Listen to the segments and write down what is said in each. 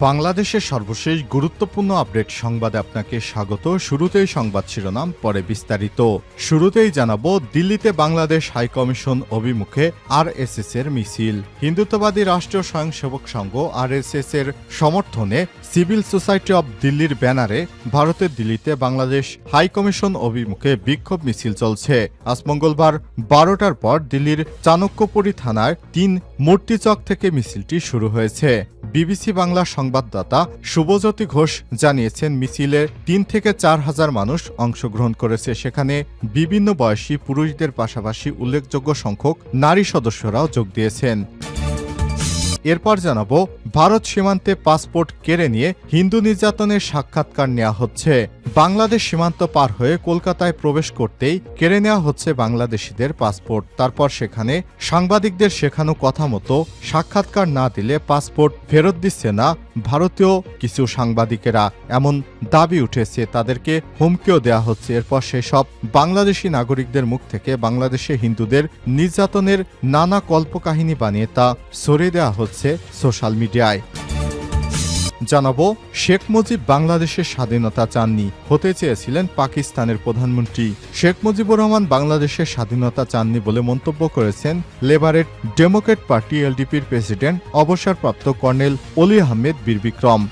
বাংলাদেশের সর্বশেষ গুরুত্বপূর্ণ আপডেট সংবাদে আপনাকে স্বাগত। শুরুতেই সংবাদ শিরোনাম, পরে বিস্তারিত। শুরুতেই জানাবো, দিল্লিতে বাংলাদেশ হাইকমিশন অভিমুখে আরএসএস এর মিছিল। হিন্দুত্ববাদী রাষ্ট্রীয় স্বয়ংসেবক সংঘ আরএসএস এর সমর্থনে সিভিল সোসাইটি অব দিল্লির ব্যানারে ভারতের দিল্লিতে বাংলাদেশ হাইকমিশন অভিমুখে বিক্ষোভ মিছিল চলছে। আজ মঙ্গলবার 12টার পর দিল্লির চাণক্যপুরী থানায় 3 মূর্তিচক থেকে মিছিলটি শুরু হয়েছে। বিবিসি বাংলা সংবাদদাতা শুভজ্যোতি ঘোষ জানিয়েছেন, মিছিলে 3 থেকে 4 হাজার মানুষ অংশগ্রহণ করেছে। সেখানে বিভিন্ন বয়সী পুরুষদের পাশাপাশি উল্লেখযোগ্য সংখ্যক নারী সদস্যরাও যোগ দিয়েছেন। এরপর জানাবো, ভারত সীমান্তে পাসপোর্ট কেড়ে নিয়ে হিন্দু নির্যাতনের সাক্ষাৎকার নেওয়া হচ্ছে। বাংলাদেশ সীমান্ত পার হয়ে কলকাতায় প্রবেশ করতেই কেড়ে নেওয়া হচ্ছে বাংলাদেশিদের পাসপোর্ট। তারপর সেখানে সাংবাদিকদের শেখানো কথা মতো সাক্ষাৎকার না দিলে পাসপোর্ট ফেরত দিচ্ছে না ভারতীয় কিছু সাংবাদিকেরা, এমন দাবি উঠেছে। তাদেরকে হুমকিও দেওয়া হচ্ছে। এরপর সেসব বাংলাদেশি নাগরিকদের মুখ থেকে বাংলাদেশে হিন্দুদের নির্যাতনের নানা কল্পকাহিনী বানিয়ে তা ছড়িয়ে দেওয়া হচ্ছে সোশ্যাল মিডিয়ায়। জানাবো, শেখ মুজিব বাংলাদেশের স্বাধীনতা চাননি, হতে চেয়েছিলেন পাকিস্তানের প্রধানমন্ত্রী। শেখ মুজিবুর রহমান বাংলাদেশের স্বাধীনতা চাননি বলে মন্তব্য করেছেন লেবারেট ডেমোক্রেট পার্টি এলডিপির প্রেসিডেন্ট অবসরপ্রাপ্ত কর্নেল অলি আহমেদ বীর বিক্রম।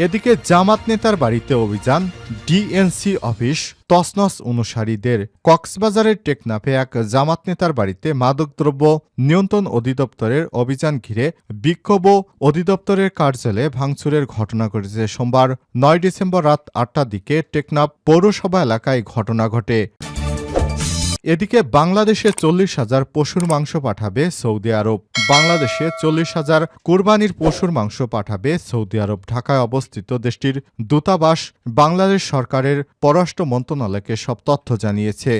এদিকে জামাত নেতার বাড়িতে অভিযান, ডিএনসি অফিস তছনছ অনুসারীদের। কক্সবাজারের টেকনাফে এক জামাত নেতার বাড়িতে মাদকদ্রব্য নিয়ন্ত্রণ অধিদপ্তরের অভিযান ঘিরে বিক্ষোভ ও অধিদপ্তরের কার্যালয়ে ভাঙচুরের ঘটনা ঘটেছে। সোমবার 9 ডিসেম্বর রাত 8টার দিকে টেকনাফ পৌরসভা এলাকায় ঘটনা ঘটে। এদিকে বাংলাদেশে 40,000 পশুর মাংস পাঠাবে সৌদি আরব। বাংলাদেশে 40,000 কোরবানির পশুর মাংস পাঠাবে সৌদি আরব। ঢাকায় অবস্থিত দেশটির দূতাবাস বাংলাদেশ সরকারের পররাষ্ট্র মন্ত্রণালয়কে সব তথ্য জানিয়েছে।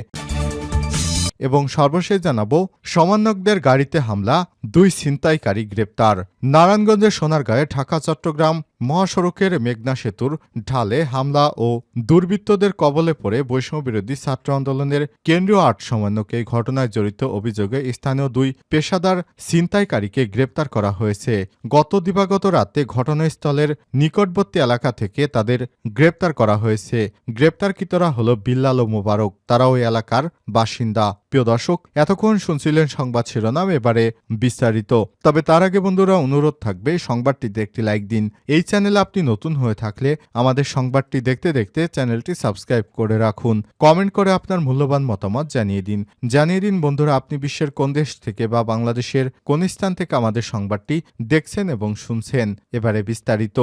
এবং সর্বশেষ জানাবো, সমন্বয়কদের গাড়িতে হামলা, 2 ছিনতাইকারী গ্রেপ্তার। নারায়ণগঞ্জের সোনারগাঁয়ে ঢাকা চট্টগ্রাম মহাসড়কের মেঘনা সেতুর ঢালে হামলা ও দুর্বৃত্তদের কবলে পড়ে বৈষম্যবিরোধী ছাত্র আন্দোলনের কেন্দ্রীয় 8 সমন্বয়ক এই ঘটনায় জড়িত অভিযোগে স্থানীয় 2 পেশাদার ছিনতাইকারীকে গ্রেপ্তার করা হয়েছে। গত দিবাগত রাতে ঘটনাস্থলের নিকটবর্তী এলাকা থেকে তাদের গ্রেপ্তার করা হয়েছে। গ্রেপ্তারকৃতরা হল বিল্লাল ও মোবারক, তারা ওই এলাকার বাসিন্দা। প্রিয় দর্শক, এতক্ষণ শুনছিলেন সংবাদ শিরোনাম, এবারে বিস্তারিত। তবে তার আগে বন্ধুরা, অনুরোধ থাকবে সংবাদটিতে একটি লাইক দিন। এই চ্যানেলে আপনি নতুন হয়ে থাকলে আমাদের সংবাদটি দেখতে দেখতে চ্যানেলটি সাবস্ক্রাইব করে রাখুন। কমেন্ট করে আপনার মূল্যবান মতামত জানিয়ে দিন বন্ধুরা, আপনি বিশ্বের কোন দেশ থেকে বা বাংলাদেশের কোন স্থান থেকে আমাদের সংবাদটি দেখছেন এবং শুনছেন। এবারে বিস্তারিত।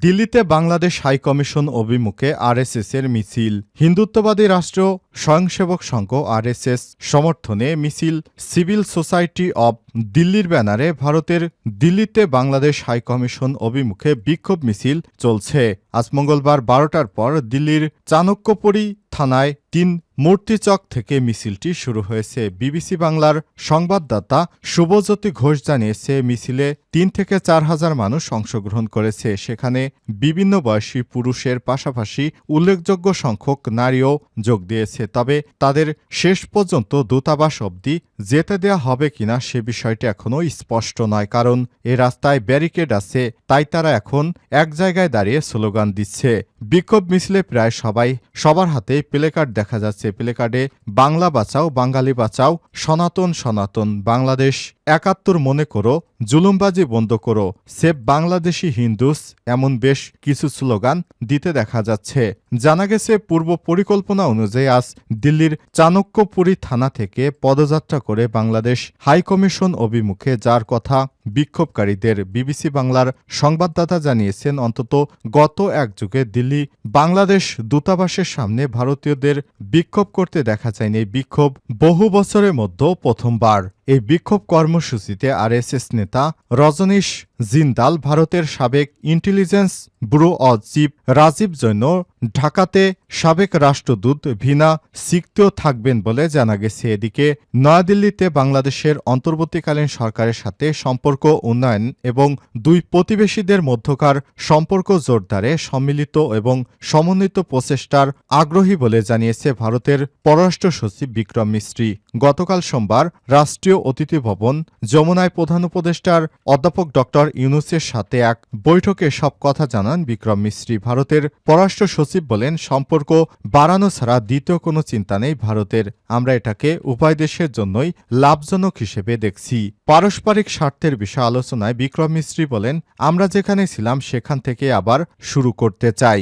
দিল্লিতে বাংলাদেশ হাইকমিশন অভিমুখে আরএসএস এর মিছিল। হিন্দুত্ববাদী রাষ্ট্র স্বয়ংসেবক সংঘ আরএসএস সমর্থনে মিছিল সিভিল সোসাইটি অব দিল্লির ব্যানারে ভারতের দিল্লিতে বাংলাদেশ হাইকমিশন অভিমুখে বিক্ষোভ মিছিল চলছে। আজ মঙ্গলবার 12টার পর দিল্লির চাণক্যপুরী থানায় 3 মূর্তিচক থেকে মিছিলটি শুরু হয়েছে। বিবিসি বাংলার সংবাদদাতা শুভজ্যোতি ঘোষ জানিয়েছে, মিছিলে 3 থেকে 4 হাজার মানুষ অংশগ্রহণ করেছে। সেখানে বিভিন্ন বয়সী পুরুষের পাশাপাশি উল্লেখযোগ্য সংখ্যক নারীও যোগ দিয়েছে। তবে তাদের শেষ পর্যন্ত দূতাবাস অবধি যেতে দেয়া হবে কিনা সে বিষয়টি এখনও স্পষ্ট নয়, কারণ এ রাস্তায় ব্যারিকেড আছে, তাই তারা এখন এক জায়গায় দাঁড়িয়ে স্লোগান দিচ্ছে। বিক্ষোভ মিছিলে প্রায় সবার হাতে প্লেকার্ড দেখা যাচ্ছে। প্লেকার্ডে বাংলা বাঁচাও, বাঙালি বাঁচাও, সনাতন সনাতন, বাংলাদেশ 71 মনে করো, জুলুমবাজি বন্ধ করো, সেভ বাংলাদেশি হিন্দুস, এমন বেশ কিছু স্লোগান দিতে দেখা যাচ্ছে। জানা গেছে, পূর্ব পরিকল্পনা অনুযায়ী আজ দিল্লির চাণক্যপুরী থানা থেকে পদযাত্রা করে বাংলাদেশ হাইকমিশন অভিমুখে যার কথা বিক্ষোভকারীদের। বিবিসি বাংলার সংবাদদাতা জানিয়েছেন, অন্তত গত এক যুগে দিল্লি বাংলাদেশ দূতাবাসের সামনে ভারতীয়দের বিক্ষোভ করতে দেখা যায়নি। এই বিক্ষোভ বহু বছরের মধ্যে প্রথমবার। এই বিক্ষোভ কর্মসূচিতে আরএসএস নেতা রজনীশ জিন্দাল, ভারতের সাবেক intelligence bureau chief Rajiv Jain, ঢাকাতে সাবেক রাষ্ট্রদূত ভিনা সিকতেও থাকবেন বলে জানা গেছে। এদিকে নয়াদিল্লিতে বাংলাদেশের অন্তর্বর্তীকালীন সরকারের সাথে সম্পর্ক উন্নয়ন এবং 2 প্রতিবেশীদের মধ্যকার সম্পর্ক জোরদারে সম্মিলিত এবং সমন্বিত প্রচেষ্টার আগ্রহী বলে জানিয়েছে ভারতের পররাষ্ট্র সচিব বিক্রম মিস্ত্রি। গতকাল সোমবার রাষ্ট্রীয় অতিথি ভবন যমুনায় প্রধান উপদেষ্টার অধ্যাপক ডক্টর ডক্টর ইউনূসের সাথে এক বৈঠকে সব কথা জানান বিক্রম মিস্রি। ভারতের পররাষ্ট্র সচিব বলেন, সম্পর্ক বাড়ানো ছাড়া দ্বিতীয় কোনো চিন্তা নেই ভারতের। আমরা এটাকে উভয় দেশের জন্যই লাভজনক হিসেবে দেখছি। পারস্পরিক স্বার্থের বিষয়ে আলোচনায় বিক্রম মিস্রি বলেন, আমরা যেখানে ছিলাম সেখান থেকে আবার শুরু করতে চাই।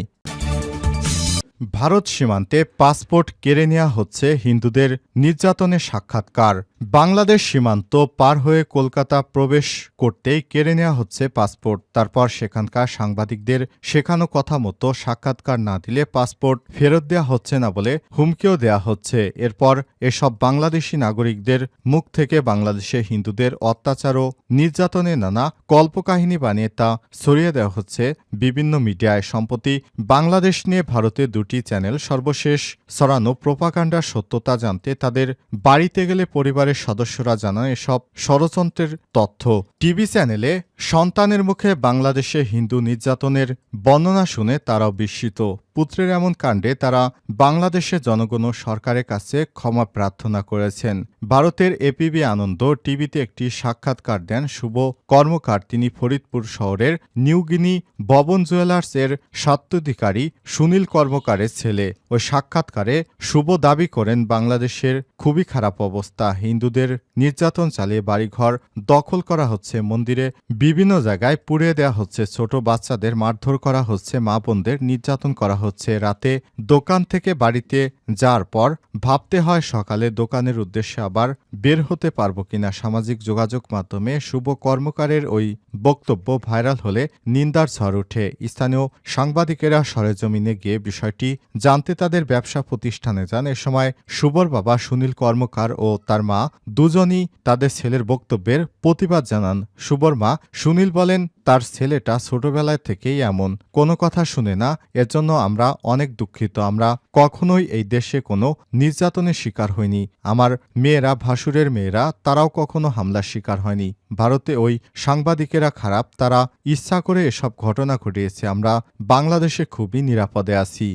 ভারত সীমান্তে পাসপোর্ট কেড়ে নেওয়া হচ্ছে, হিন্দুদের নির্যাতনের সাক্ষাৎকার। বাংলাদেশ সীমান্ত পার হয়ে কলকাতা প্রবেশ করতেই কেড়ে নেওয়া হচ্ছে পাসপোর্ট। তারপর সেখানকার সাংবাদিকদের শেখানো কথা মতো সাক্ষাৎকার না দিলে পাসপোর্ট ফেরত দেওয়া হচ্ছে না বলে হুমকিও দেওয়া হচ্ছে। এরপর এসব বাংলাদেশি নাগরিকদের মুখ থেকে বাংলাদেশে হিন্দুদের অত্যাচার ও নির্যাতনের নানা কল্পকাহিনী বানিয়ে তা ছড়িয়ে দেওয়া হচ্ছে বিভিন্ন মিডিয়ায়। সম্প্রতি বাংলাদেশ নিয়ে ভারতের দুটি চ্যানেল সর্বশেষ ছড়ানো প্রোপাগান্ডার সত্যতা জানতে তাদের বাড়িতে গেলে পরিবারের সদস্যরা জানান এসব ষড়যন্ত্রের তথ্য। টিভি চ্যানেলে সন্তানের মুখে বাংলাদেশে হিন্দু নির্যাতনের বর্ণনা শুনে তারাও বিস্মিত। পুত্রের এমন কাণ্ডে তারা বাংলাদেশের জনগণ ও সরকারের কাছে ক্ষমা প্রার্থনা করেছেন। ভারতের এপিবি আনন্দ টিভিতে একটি সাক্ষাৎকার দেন শুভ কর্মকার। তিনি ফরিদপুর শহরের নিউগিনি ভবন জুয়েলার্স এর স্বাত্বাধিকারী সুনীল কর্মকারের ছেলে। ওই সাক্ষাৎকারে শুভ দাবি করেন, বাংলাদেশের খুবই খারাপ অবস্থা, হিন্দুদের নির্যাতন চালিয়ে বাড়িঘর দখল করা হচ্ছে, মন্দিরে বিভিন্ন জায়গায় পুড়িয়ে দেওয়া হচ্ছে, ছোট বাচ্চাদের মারধর করা হচ্ছে, মা বোনদের নির্যাতন করা হচ্ছে। রাতে দোকান থেকে বাড়িতে যাওয়ার পর ভাবতে হয় সকালে দোকানের উদ্দেশ্যে আবার বের হতে পারবো কিনা। সামাজিক যোগাযোগ মাধ্যমে শুভ কর্মকারের ওই বক্তব্য ভাইরাল হলে নিন্দার ঝড় ওঠে। স্থানীয় সাংবাদিকেরা সরেজমিনে গিয়ে বিষয়টি জানতে তাদের ব্যবসা প্রতিষ্ঠানে যান। এ সময় শুভর বাবা সুনীল কর্মকার ও তার মা দুজনই তাদের ছেলের বক্তব্যের প্রতিবাদ জানান। শুভর মা সুনীল বলেন, তার ছেলেটা ছোটবেলায় থেকেই এমন, কোনো কথা শুনে না, এজন্য আমরা অনেক দুঃখিত। আমরা কখনোই এই দেশে কোনো নির্যাতনের শিকার হয়নি। আমার মেয়েরা, ভাসুরের মেয়েরা, তারাও কখনো হামলার শিকার হয়নি। ভারতে ওই সাংবাদিকেরা খারাপ, তারা ইচ্ছা করে এসব ঘটনা ঘটিয়েছে। আমরা বাংলাদেশে খুবই নিরাপদে আছি।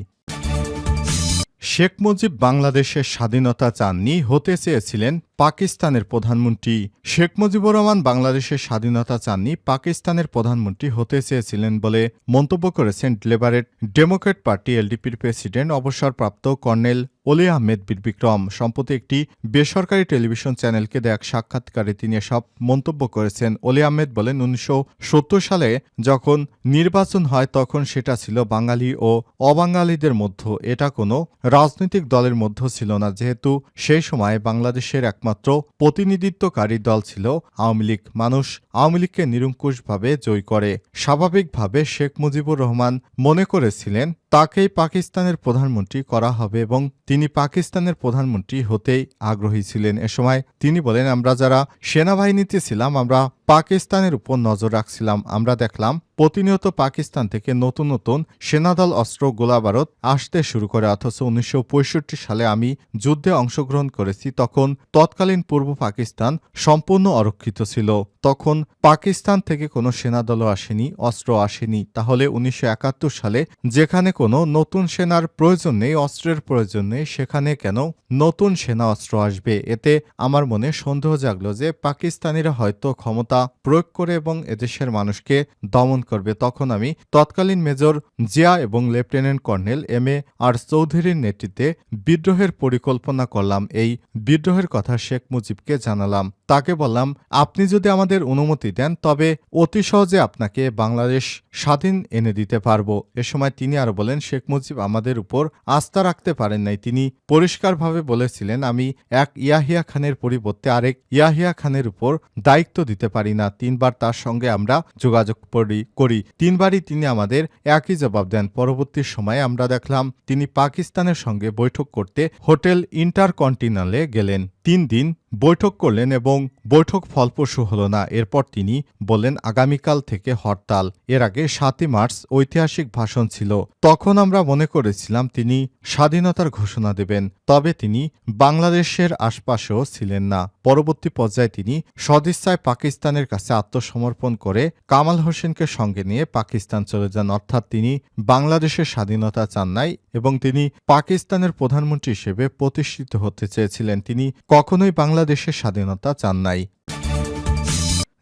শেখ মুজিব বাংলাদেশের স্বাধীনতা চাননি, হতে চেয়েছিলেন পাকিস্তানের প্রধানমন্ত্রী। শেখ মুজিবুর রহমান বাংলাদেশের স্বাধীনতা চাননি, পাকিস্তানের প্রধানমন্ত্রী হতে চেয়েছিলেন বলে মন্তব্য করেছেন লিবারেল ডেমোক্র্যাট পার্টি এলডিপির প্রেসিডেন্ট অবসরপ্রাপ্ত কর্নেল অলি আহমেদ বীর বিক্রম। সম্প্রতি একটি বেসরকারি টেলিভিশন চ্যানেলকে দেয়া এক সাক্ষাৎকারে তিনি এসব মন্তব্য করেছেন। অলি আহমেদ বলেন, 1970 সালে যখন নির্বাচন হয় তখন সেটা ছিল বাঙালি ও অবাঙালিদের মধ্যে, এটা কোনো রাজনৈতিক দলের মধ্যে ছিল না। যেহেতু সেই সময় বাংলাদেশের একমাত্র প্রতিনিধিত্বকারী দল ছিল আওয়ামী লীগ, মানুষ আওয়ামী লীগকে নিরঙ্কুশভাবে জয় করে। স্বাভাবিকভাবে শেখ মুজিবুর রহমান মনে করেছিলেন তাকেই পাকিস্তানের প্রধানমন্ত্রী করা হবে এবং তিনি পাকিস্তানের প্রধানমন্ত্রী হতেই আগ্রহী ছিলেন। এ সময় তিনি বলেন, আমরা যারা সেনাবাহিনীতে ছিলাম আমরা পাকিস্তানের উপর নজর রাখছিলাম। আমরা দেখলাম প্রতিনিয়ত পাকিস্তান থেকে নতুন নতুন সেনাদল, অস্ত্র, গোলাবারুদ আসতে শুরু করে। অথচ 1965 সালে আমি যুদ্ধে অংশগ্রহণ করেছি, তখন তৎকালীন পূর্ব পাকিস্তান সম্পূর্ণ অরক্ষিত ছিল। তখন পাকিস্তান থেকে কোনো সেনাদলও আসেনি, অস্ত্র আসেনি। তাহলে 1971 সালে যেখানে কোনো নতুন সেনার প্রয়োজন নেই, অস্ত্রের প্রয়োজন নেই, সেখানে কেন নতুন সেনা অস্ত্র আসবে? এতে আমার মনে সন্দেহ জাগলো যে পাকিস্তানিরা হয়তো ক্ষমতা প্রয়োগ করে এবং এদেশের মানুষকে দমন করবে। তখন আমি তৎকালীন মেজর জিয়া এবং লেফটেন্যান্ট কর্নেল MAR চৌধুরীর নেতৃত্বে বিদ্রোহের পরিকল্পনা করলাম। এই বিদ্রোহের কথা শেখ মুজিবকে জানালাম। তাকে বললাম, আপনি যদি আমাদের অনুমতি দেন তবে অতি সহজে আপনাকে বাংলাদেশ স্বাধীন এনে দিতে পারবো। এ সময় তিনি আরো বলেন, শেখ মুজিব আমাদের উপর আস্থা রাখতে পারেন নাই। তিনি পরিষ্কারভাবে বলেছিলেন, আমি এক ইয়াহিয়া খানের পরিবর্তে আরেক ইয়াহিয়া খানের উপর দায়িত্ব দিতে পারি না। 3 বার তার সঙ্গে আমরা যোগাযোগ করি, 3 বারই তিনি আমাদের একই জবাব দেন। পরবর্তী সময়ে আমরা দেখলাম তিনি পাকিস্তানের সঙ্গে বৈঠক করতে হোটেল ইন্টারকন্টিনেন্টালে গেলেন। 3 দিন বৈঠক করলেন এবং বৈঠক ফলপ্রসূ হল না। এরপর তিনি বললেন, আগামীকাল থেকে হরতাল। এর আগে 7ই মার্চ ঐতিহাসিক ভাষণ ছিল। তখন আমরা মনে করেছিলাম তিনি স্বাধীনতার ঘোষণা দেবেন, তবে তিনি বাংলাদেশের আশপাশেও ছিলেন না। পরবর্তী পর্যায়ে তিনি সদিচ্ছায় পাকিস্তানের কাছে আত্মসমর্পণ করে কামাল হোসেনকে সঙ্গে নিয়ে পাকিস্তান চলে যান। অর্থাৎ তিনি বাংলাদেশের স্বাধীনতা চান নাই এবং তিনি পাকিস্তানের প্রধানমন্ত্রী হিসেবে প্রতিষ্ঠিত হতে চেয়েছিলেন। তিনি কখনোই বাংলাদেশের স্বাধীনতা চান নাই।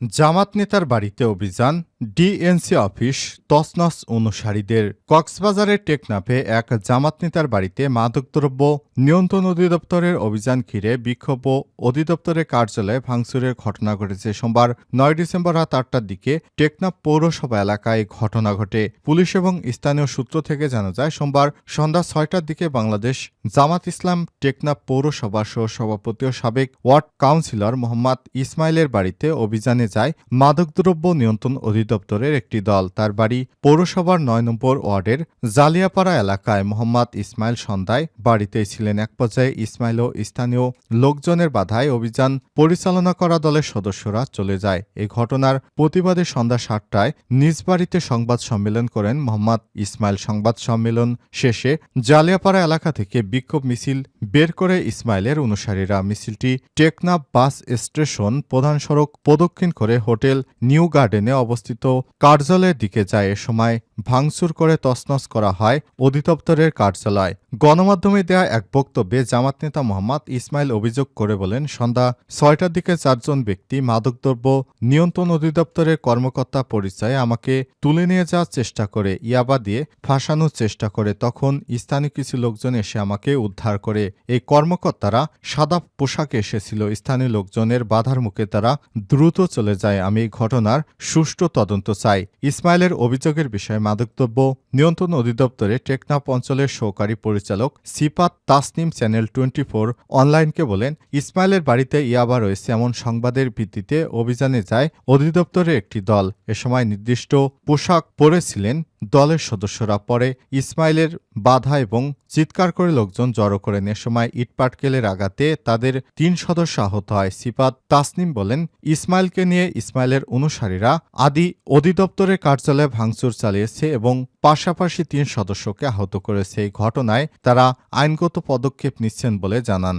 জামাত নেতার বাড়িতে অভিযান, ডিএনসি অফিস তছনছ অনুসারীদের। কক্সবাজারের টেকনাফে এক জামাত নেতার বাড়িতে মাদকদ্রব্য নিয়ন্ত্রণ অধিদপ্তরের অভিযান ঘিরে বিক্ষোভ ও অধিদপ্তরের কার্যালয়ে ভাঙচুরের ঘটনা ঘটেছে। সোমবার ৯ ডিসেম্বর রাত ৮টার দিকে টেকনাফ পৌরসভা এলাকায় ঘটনা ঘটে। পুলিশ এবং স্থানীয় সূত্র থেকে জানা যায়, সোমবার সন্ধ্যা ৬টার দিকে বাংলাদেশ জামাত ইসলাম টেকনাফ পৌরসভার সহসভাপতি ও সাবেক ওয়ার্ড কাউন্সিলর মোহাম্মদ ইসমাইলের বাড়িতে অভিযানে যায় মাদকদ্রব্য নিয়ন্ত্রণ অধিদপ্তরের একটি দল। তার বাড়ি পৌরসভার ৯ নম্বর ওয়ার্ডের জালিয়াপাড়া এলাকায়। মোহাম্মদ ইসমাইল সন্ধ্যায় বাড়িতেই ছিলেন। এক পর্যায়ে ইসমাইল ও স্থানীয় লোকজনের বাধায় অভিযান পরিচালনা করা দলের সদস্যরা চলে যায়। এই ঘটনার প্রতিবাদে সন্ধ্যা ৭টায় নিজ বাড়িতে সংবাদ সম্মেলন করেন মোহাম্মদ ইসমাইল। সংবাদ সম্মেলন শেষে জালিয়াপাড়া এলাকা থেকে বিক্ষোভ মিছিল বের করে ইসমাইলের অনুসারীরা। মিছিলটি টেকনাফ বাস স্টেশন প্রধান সড়ক প্রদক্ষিণ করে হোটেল নিউ গার্ডেনে অবস্থিত কার্যালয়ের দিকে যায়। এ সময় ভাঙচুর করে তছনছ করা হয় অধিদপ্তরের কার্যালয়। গণমাধ্যমে দেয়া এক বক্তব্যে জামাত নেতা মোহাম্মদ ইসমাইল অভিযোগ করে বলেন, সন্ধ্যা ৬টার দিকে ৪ জন ব্যক্তি মাদকদ্রব্য নিয়ন্ত্রণ অধিদপ্তরের কর্মকর্তা পরিচয়ে আমাকে তুলে নিয়ে যাওয়ার চেষ্টা করে ইয়াবা দিয়ে ফাঁসানোর চেষ্টা করে। তখন স্থানীয় কিছু লোকজন এসে আমাকে উদ্ধার করে। এই কর্মকর্তারা সাদা পোশাকে এসেছিল। স্থানীয় লোকজনের বাধার মুখে তারা দ্রুত চলে যায়। আমি এই ঘটনার সুষ্ঠু তদন্ত চাই। ইসমাইলের অভিযোগের বিষয়ে মাদকদ্রব্য নিয়ন্ত্রণ অধিদপ্তরে টেকনাফ অঞ্চলের সহকারী পরিচালক সিফাত তাসনিম চ্যানেল 24 অনলাইনকে বলেন, ইসমাইলের বাড়িতে ইয়াবা রয়েছে এমন সংবাদের ভিত্তিতে অভিযানে যায় অধিদপ্তরের একটি দল। এ সময় নির্দিষ্ট পোশাক পরেছিলেন দলের সদস্যরা। পরে ইসমাইলের বাধা এবং চিৎকার করে লোকজন জড়ো করেন। এ সময় ইটপাটকেলের আঘাতে তাদের ৩ সদস্য আহত হয়। সিফাত তাসনিম বলেন, ইসমাইলকে নিয়ে ইসমাইলের অনুসারীরা আদি অধিদপ্তরের কার্যালয়ে ভাঙচুর চালিয়েছে এবং পাশাপাশি ৩ সদস্যকে আহত করেছে। এই ঘটনায় তারা আইনগত পদক্ষেপ নিচ্ছেন বলে জানান।